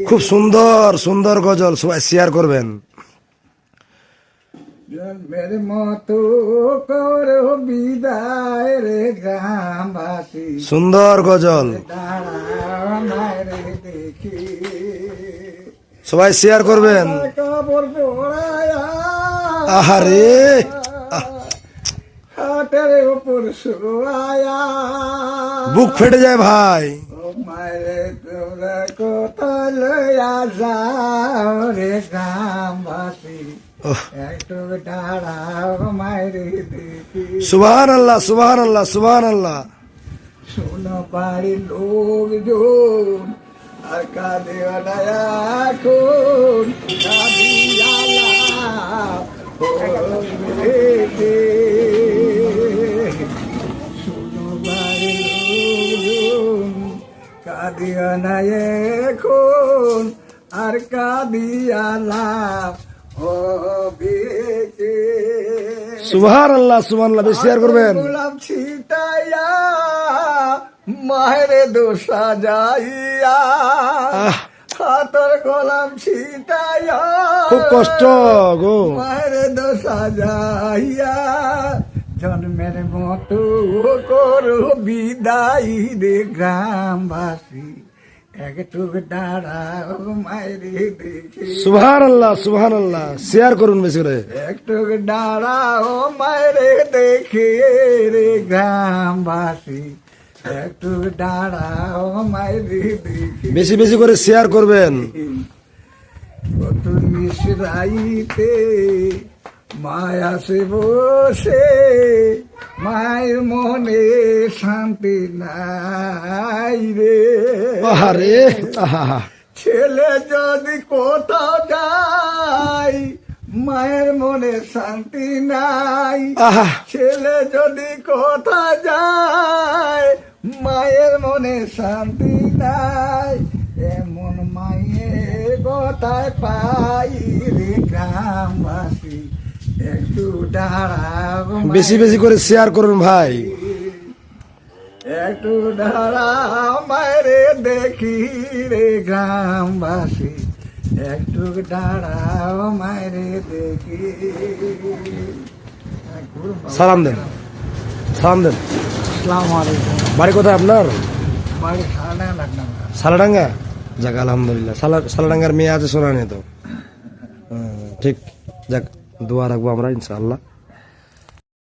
খুব সুন্দর সুন্দর গজল, সবাই শেয়ার করবেন। জন্মের মতো করো বিদায় রে গ্রামবাসী, সুন্দর গজল, মায়েরে দেখি সবাই শেয়ার করবেন। কাপড় পড়ায়া আহারে হাটের উপর শোয়া, বুক ফেটে যায় ভাই। মায়েরে তোমরা কোথায় লইয়া যাও রে গ্রামবাসী, একটু দাঁড়াও মায়েরে দেখি। সুবহানাল্লাহ সুবহানাল্লাহ সুবহানাল্লাহ। শোনো বাড়ির লোকজন আর কাঁদে এখন কাঁদিয়ালা শোনো বাড়ির লোকজন কাঁদিয়া না এখন আর কাঁদিয়ালা হবে। সুবহানাল্লাহ সুবহানাল্লাহ, বেশি শেয়ার করবেন। গোলাপ ছিটাইয়া মায়েরে দোষা যাইয়া, হাতর গোলাম ছিটাইয়া খুব কষ্ট গো, মায়েরে দোষা যাইয়া, জন্মের মতো করো বিদায় রে গ্রামবাসী, একটু দাঁড়াও মায়েরে দেখি। সুবহানাল্লাহ সুবহানাল্লাহ, শেয়ার করুন বেশি করে। একটু দাঁড়াও মায়েরে দেখে রে গ্রামবাসী, একটু দাঁড়াও মায়েরে দেখে। বেশি বেশি করে শেয়ার করবেন। কত মিশরাইতে মায়া সে বসে, মায়ের মনে শান্তি নাই রে। আহারে আহা, ছেলে যদি কোথাও যায় মায়ের মনে শান্তি নাই, আহা, ছেলে যদি কোথাও যায় মায়ের মনে শান্তি নাই, এমন মায়ের কোথায় পাই রে গ্রামবাসী, একটু দাঁড়াও বেশি বেশি করে শেয়ার করুন ভাই। একটু দাঁড়াও মায়েরে দেখি রে গ্রামবাসী, একটু দাঁড়াও মায়েরে দেখি। সালাম দেন, সালাম দেন। আসসালামু আলাইকুম। বাড়ি কোথায় আপনার? বাড়ি সাড়ে লাগলাম। সালাডাঙ্গা? যাক আলহামদুলিল্লাহ। সালাডাঙ্গার মেয়ে আছে শোনা নেই তো। ঠিক, যাক দোয়া রাখবো আমরা ইনশাআল্লাহ।